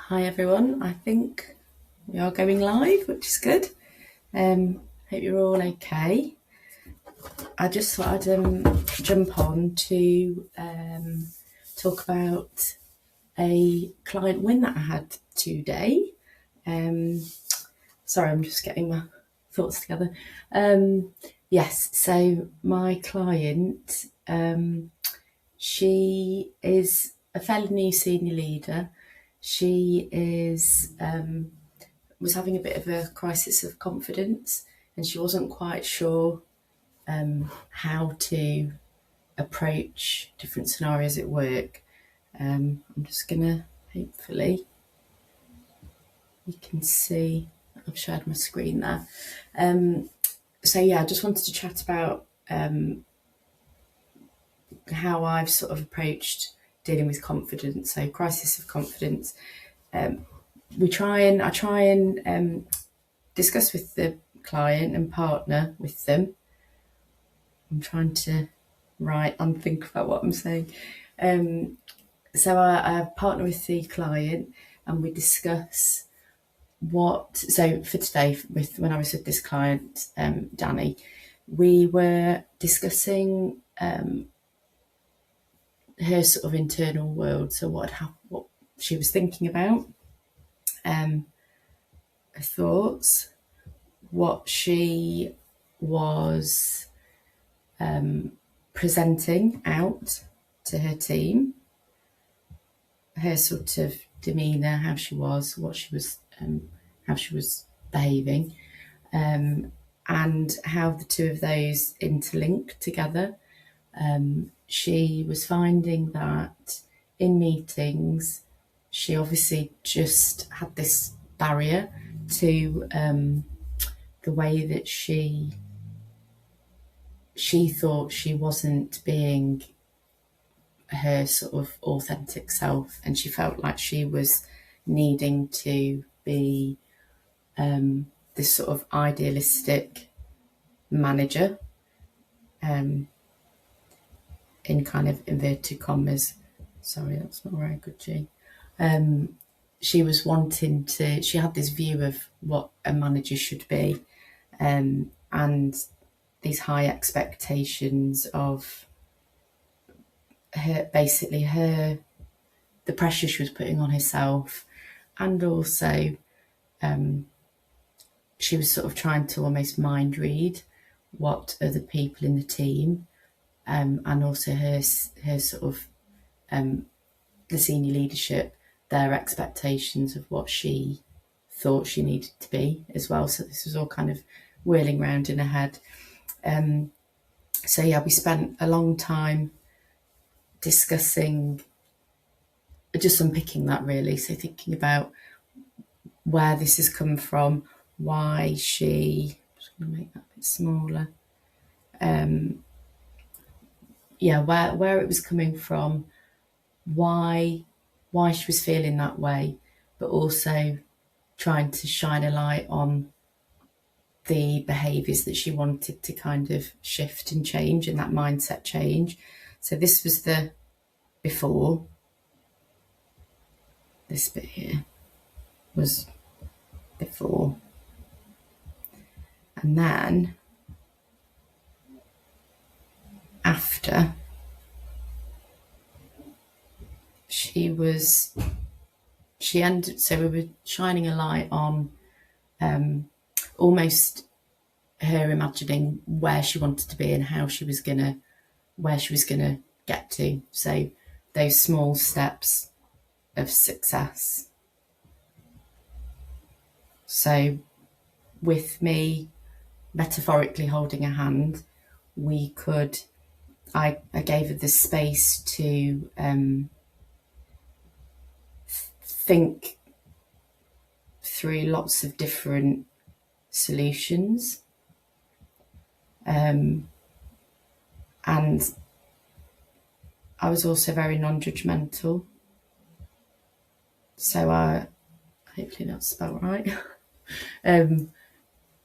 Hi everyone, I think we are going live, which is good. Hope you're all okay. I just thought I'd jump on to talk about a client win that I had today. Sorry, I'm just getting my thoughts together. Yes, so my client, she is a fairly new senior leader. She was having a bit of a crisis of confidence, and she wasn't quite sure how to approach different scenarios at work. I'm just gonna, hopefully you can see, I've shared my screen there. So yeah, I just wanted to chat about how I've sort of approached dealing with confidence. So crisis of confidence. I try and discuss with the client and partner with them. I'm trying to write and think about what I'm saying. So I partner with the client and we discuss so for today, when I was with this client, Danny, we were discussing her sort of internal world. So what she was thinking about, her thoughts, what she was presenting out to her team, her sort of demeanour, how she was, how she was behaving, and how the two of those interlink together. She was finding that in meetings, she obviously just had this barrier to the way that she thought she wasn't being her sort of authentic self, and she felt like she was needing to be this sort of idealistic manager, in kind of inverted commas. Sorry, that's not very good, G. She was she had this view of what a manager should be, and these high expectations of the pressure she was putting on herself, and also she was sort of trying to almost mind read what other people in the team, and also her sort of the senior leadership, their expectations of what she thought she needed to be as well. So this was all kind of whirling around in her head. So yeah, we spent a long time discussing, just unpicking that really. So thinking about where this has come from, why she, I'm just going to make that a bit smaller. Where it was coming from, why she was feeling that way, but also trying to shine a light on the behaviours that she wanted to kind of shift and change, and that mindset change. So this was the before. This bit here was before. And then after, so we were shining a light on almost her imagining where she wanted to be and where she was gonna get to. So those small steps of success. So with me metaphorically holding a hand, I gave her the space to think through lots of different solutions. And I was also very non-judgmental. So hopefully that's spelled right.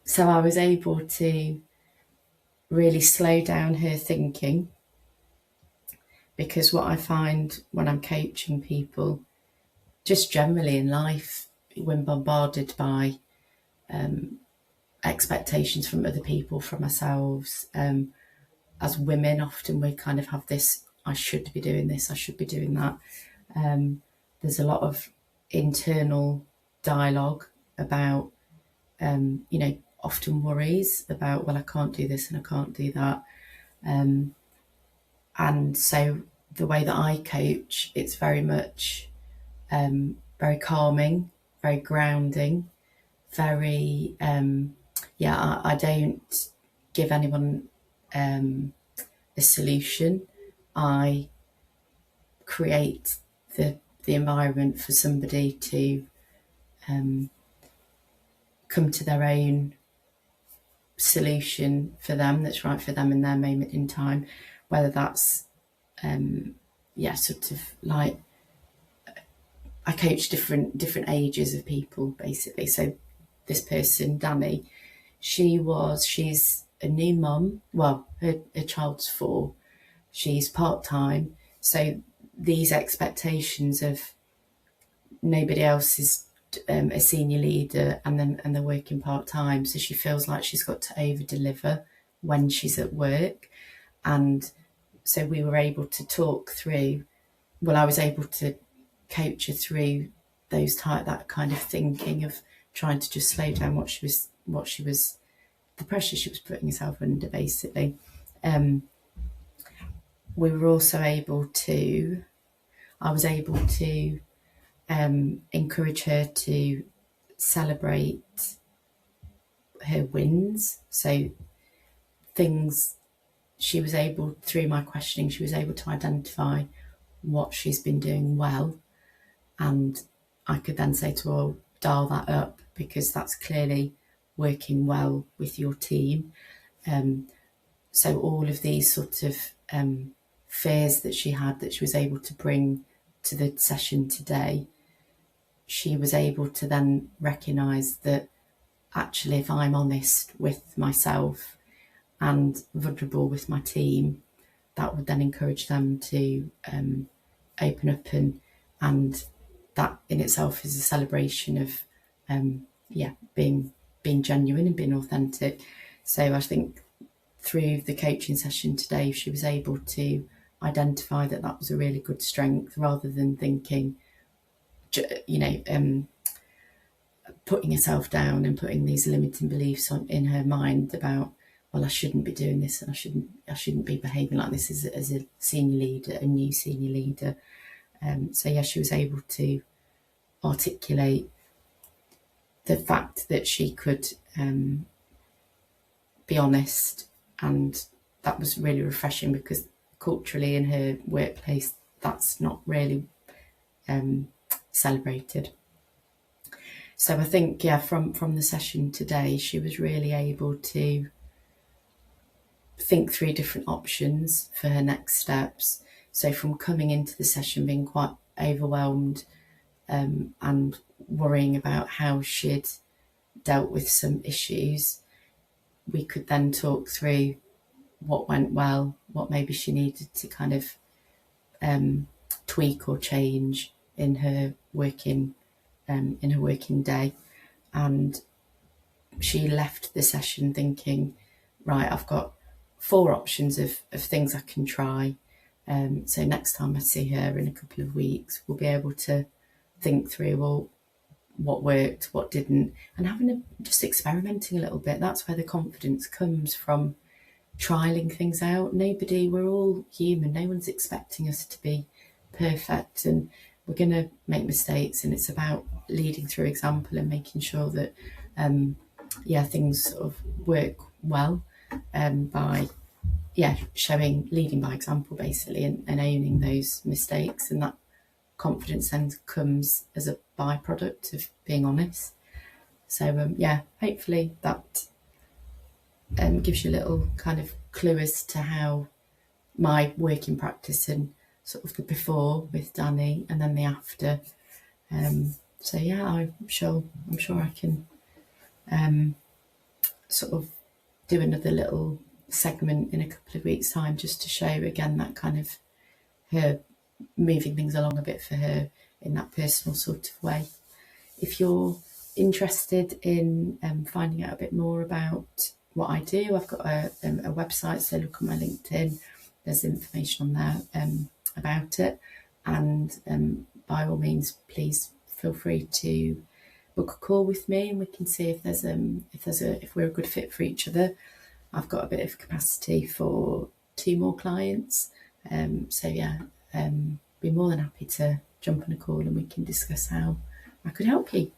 So I was able to really slow down her thinking, because what I find when I'm coaching people just generally in life, when bombarded by expectations from other people, from ourselves, as women, often we kind of have this, I should be doing this, I should be doing that. There's a lot of internal dialogue about, often worries about, well, I can't do this and I can't do that. And so the way that I coach, it's very much very calming, very grounding, very, I don't give anyone a solution. I create the environment for somebody to come to their own solution for them that's right for them in their moment in time, whether that's sort of like, I coach different ages of people basically. So this person, Danny, she's a new mum. Well, her child's 4. She's part-time. So these expectations of nobody else is a senior leader and they're working part-time. So she feels like she's got to over-deliver when she's at work. And so we were able to talk through, I was able to coach her through that kind of thinking of trying to just slow down what she was, the pressure she was putting herself under, basically. We were also able to, I was able to encourage her to celebrate her wins. So things she was able, through my questioning, she was able to identify what she's been doing well. And I could then say to her, dial that up, because that's clearly working well with your team. So all of these sort of fears that she had, that she was able to bring to the session today, she was able to then recognise that actually, if I'm honest with myself and vulnerable with my team, that would then encourage them to open up, and that in itself is a celebration of being genuine and being authentic. So I think through the coaching session today, she was able to identify that was a really good strength, rather than thinking, putting herself down and putting these limiting beliefs in her mind about, well, I shouldn't be doing this and I shouldn't be behaving like this as a senior leader, a new senior leader. She was able to articulate the fact that she could be honest, and that was really refreshing, because culturally in her workplace that's not really celebrated. So I think from the session today, she was really able to think through different options for her next steps. So from coming into the session being quite overwhelmed and worrying about how she'd dealt with some issues, we could then talk through what went well, what maybe she needed to kind of tweak or change in her working day. And she left the session thinking, right, I've got 4 options of things I can try. So next time I see her in a couple of weeks, we'll be able to think through, well, what worked, what didn't, and just experimenting a little bit. That's where the confidence comes from, trialing things out. We're all human. No one's expecting us to be perfect, and we're going to make mistakes, and it's about leading through example and making sure that things sort of work well by leading by example, basically, and owning those mistakes. And that confidence then comes as a byproduct of being honest. So hopefully that gives you a little kind of clue as to how my working practice, and sort of the before with Danny and then the after. I'm sure I can sort of do another little segment in a couple of weeks' time, just to show again that kind of her moving things along a bit for her in that personal sort of way. If you're interested in finding out a bit more about what I do, I've got a website, so look on my LinkedIn, there's information on there about it, and by all means please feel free to book a call with me and we can see if we're a good fit for each other. I've got a bit of capacity for 2 more clients, so yeah, be more than happy to jump on a call and we can discuss how I could help you.